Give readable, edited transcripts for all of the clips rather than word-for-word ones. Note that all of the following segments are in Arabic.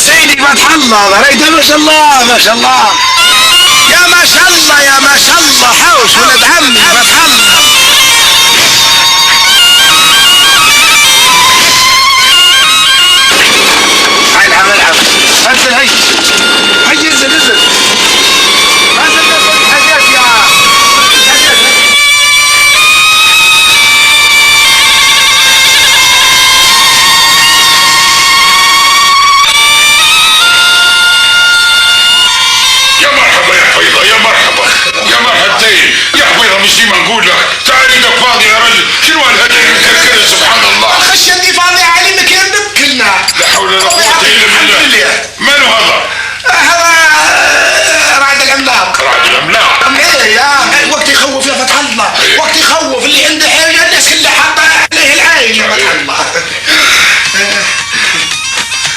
سيدي فتح الله بريت ما شاء الله ما شاء الله يا ما شاء الله يا ما شاء الله حوش ولد عمي فتح الله. هاي الحمد انزل هي انزل انزل حاجات يا مرحبتين يا حبيبي مش ديما نقول لك تعال ايدك فاضي يا رجل شنو هالهدايا المكركره سبحان الله خش يدي فاضي علي مكرمك كلنا لا حول ولا قوه الا بالله منو هذا؟ هذا رعد العملاق رعد العملاق ايه يا وقت يخوف يا فتح الله وقت يخوف اللي عنده حاجه الناس كلها حاطه عليه العين يا فتح الله.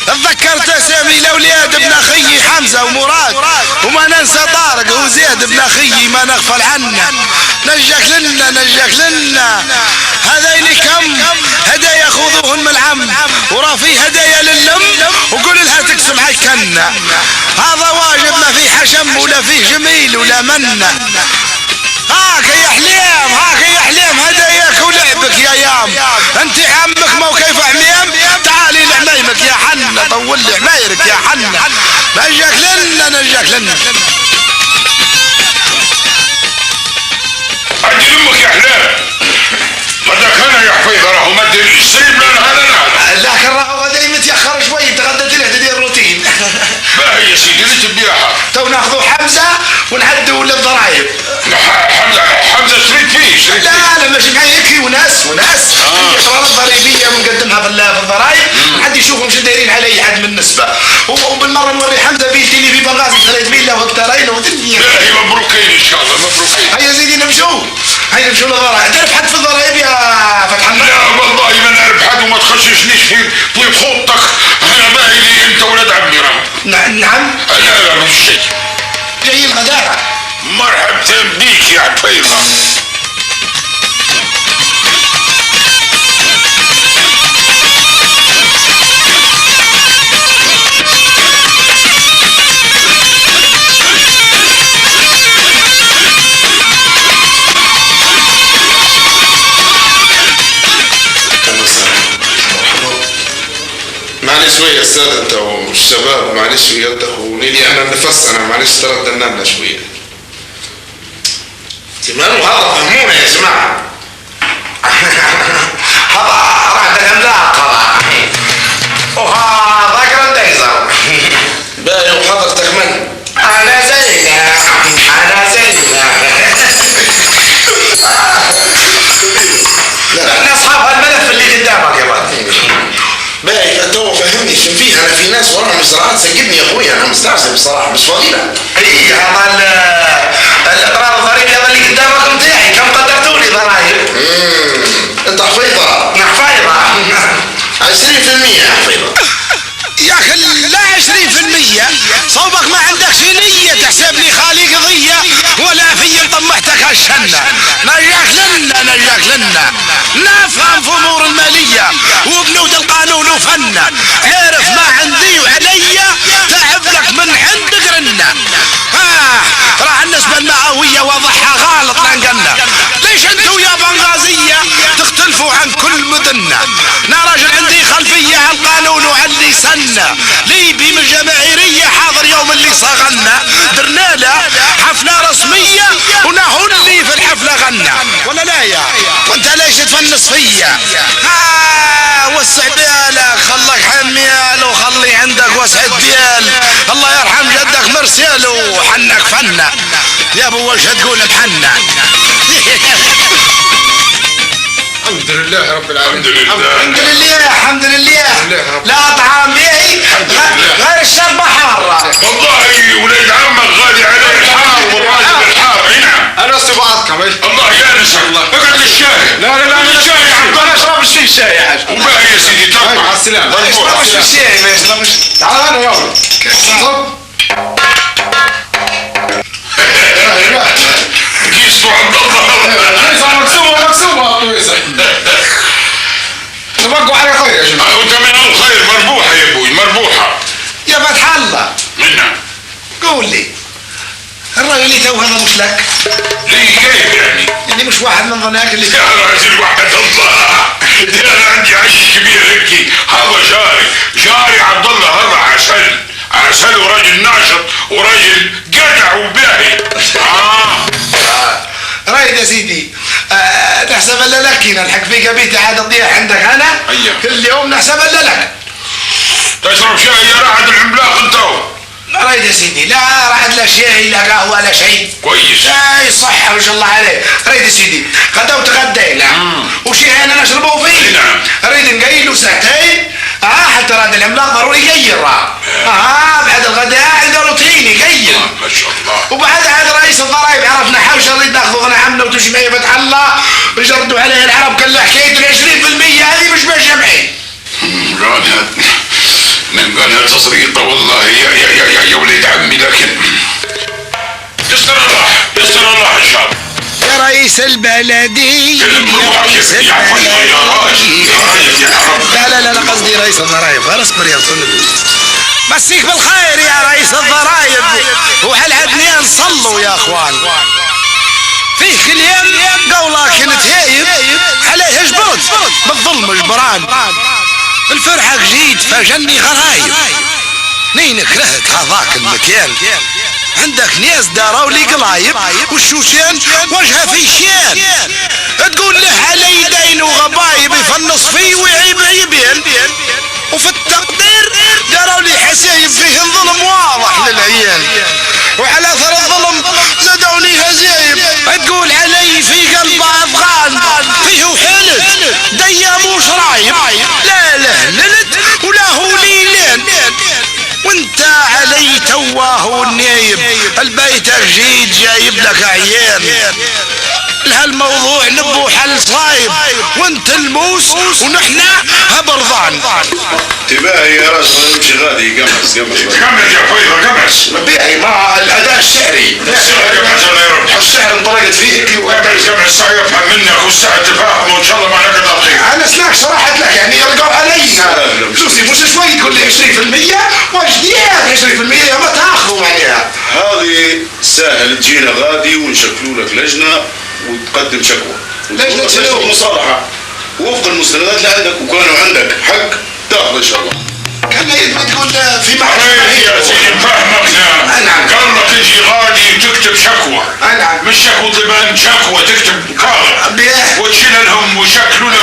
تذكرت اسامي الاولاد ابن اخي حمزه ومراد وما ننسى طارق وزيد ابن اخي ما نغفل عنه نجاك لنا نجاك لنا. هذين كم هدايا خذوهن من العم ورا في هدايا للم وقول لها تقسم عيكنا. هذا واجب ما في حشم ولا فيه جميل ولا منه. هاك يا حليم هاك يا حليم هداياك ولعبك يا يام انت عمك مو كيف حميم تعالي لعمايمك يا حنة طول لي عمايرك يا حنة نجاك لنا نجاك لنا. عندي امك يا حلال غداك هنا يا حفيظه راهو مد السلم لنا هذا لكن راهو غدا متيخر شوي تغدت له تدير روتين. باهي يا سيدي اللي تبيعها تو ناخذوا حمزه ونعدوا للضرايب. حمزه شريك فيه لا ماشي معي هيك وناس اقرارات ضريبيه بنقدمها في الضرايب حد يشوفهم شو دايرين علي حد من النسبه وبالمره نوري حمزه بيتي اللي في بنغازي شريت فيلا وهكتارين ودنيا. باهي مبروكين ان شاء الله مبروكين. هيا زيدي نمشوا هيا نمشوا للضرايب. تعرف حد في الضرايب يا فتح الله؟ لا والله ما نعرف حد وما تخششنيش في خطك انا باهي لي انت ولد عمي راه. نعم لا مش شيء جاي الغدارة. مرحبتين بيك يا حفيظه. معلش شوية استاذ انت والشباب معلش ويا دخلوني انا نفس انا معلش ترددنا لنا شوية. تمام وهذا فهمونا يا جماعة. هذا رعد العملاق هذا وهذا جراندايزر. باهي وحضرتك من؟ انا زينة احنا اصحاب الملف اللي قدامك يا بطل. باهي تو فهمني شو فيه انا في ناس وراها مزرعات سجلني يا اخويا انا مستعجل بصراحة مش فاضي لها. اي هذا الاقرار الضريبي هذا اللي قدامك متاعي كم قدرتولي ضرايب؟ انت حفيظة؟ حفيظة 20% يا حفيظة. يا اخي لا 20% صوبك ما عندكش نية تحسب لي خالي قضية ولا في طمحتك هالشنة. نجاك لنا نفهم في امور المالية وبنود القانون وفنة تعرف ما عندي وعليا تعب لك من عندك رنة. راح النسبة المئوية وضحها غلط لنقلنا. ليش انتو يا بنغازية تختلفوا عن كل مدننا؟ انا راجل عندي خلفية عن القانون وعن اللي سنة ليبي من الجماهيرية حاضر يوم اللي صغنا درنا له حفلة رسمية ونهو اللي في الحفلة غنى ولا لا يا وانت ليش تفنص فيا؟ وسع بالك خلك حميال وخلي عندك وسعة بيال. الله يرحم جدك مرسيل وحنك فنة يا ابو وش تقول بحنة. الحمد لله رب العالمين. الحمد لله لا طعام بيعي غير الشربة حارة. والله ولاد عمك غالي عليه الحار والراجل الحار. نعم انا استبعدكم الله يانسك اقعد للشاي. لا الشاي يا عم انا اشرب الشاي يا حاج. وباهي يا سيدي تفضل مع السلامة. ما يشربش الشاي ما يشربش. تعال انا يا ولد كيسوا عبد الله مكسومة تبقوا على خير يا جماعة. وانت من الخير مربوحة يا ابوي مربوحة. يا من ظنك اللي يا راجل وحد الله، انا عندي عش كبير هيك. هذا جاري عبد الله، هذا عسل وراجل ناشط وراجل جدع وباهي. رايد يا سيدي، نحسب الا لك هنا نحك فيك بيتي عاد تضيع عندك انا. أيه. كل يوم نحسب الا لك. تشرب شاي يا راعد العملاق انت؟ رايد يا سيدي، لا راحت لا شاي لا قهوه لا شيء. كويس. شاي صحه ما شاء الله عليه. رايد يا سيدي غدا وتغدينا وشاي انا نشربه فيه. نعم. رايد نقيل ساعتين حتى راد العملاق ضروري يقيل بعد الغداء عنده روتين يقيل. ما شاء الله. وبعد عاد رئيس الضرائب عرفنا حوش نريد ناخذ غنى عمنا وتجمعيه فتح الله ويجردوا عليه العرب كلها حكايه ال 20% هذه مش باش جمعي. قالها تسريطه والله يا وليد عمي، لكن يستر الله ان شاء الله. يا رئيس البلدي لا قصدي رئيس الضرائب. اصبر يا صندوق. مسيك بالخير يا رئيس الضرائب. وهالعدنين صلوا يا اخوان. فيه كل يوم قولة كنت هايب عليه جبود بالظلم جبران. الفرحة جيت فجني غرايب. نين كرهت هذاك المكان. عندك ناس داروا لي قلايب والشوشان وجهه في شان. تقول له علي دين وغبايب يفنص فيه ويعيب عيبين. وفي التقدير داروا لي حسايب فيه ظلم واضح للعيان. وعلى اثر الظلم زادوا لي هزايب. تقول علي في قلب افغان فيه حلت ديام وشرايب. لا للت ولا هو ليلين. وانت علي تواه والنايب البيتك جيد جايب لك عيان. لهالموضوع نبو حل صايب وانت الموس ونحنا هبرضان. انتباهي يا راجل نمشي غادي. قمص كمل يا فيضة قمص. مبيعي مع الاداء الشعري. الشعر انطلقت فيه جمع الساعة يفهم منك والساعة تفاهم وان شاء الله ما نقدر نعطيك. انا سمعت شرحت لك يعني يرقوا علي. فلوسي مش شوي تقول لي 20% وجديات 20% يا ما تاخذوا معناها. هذه سهل تجينا غادي ونشكلوا لك لجنه وتقدم شكوى. لجنه شنو؟ مصالحه وفق المستندات اللي عندك، وكانوا عندك حق تاخذ ان شاء الله. كان يبغى تقول في طيب يا سيدي فهمكنا. نعم. قال لك تجي غادي تكتب شكوى. نعم. مش شكوى طبعا، شكوى تكتب كاغذ وتشيل لهم وشكلوا لك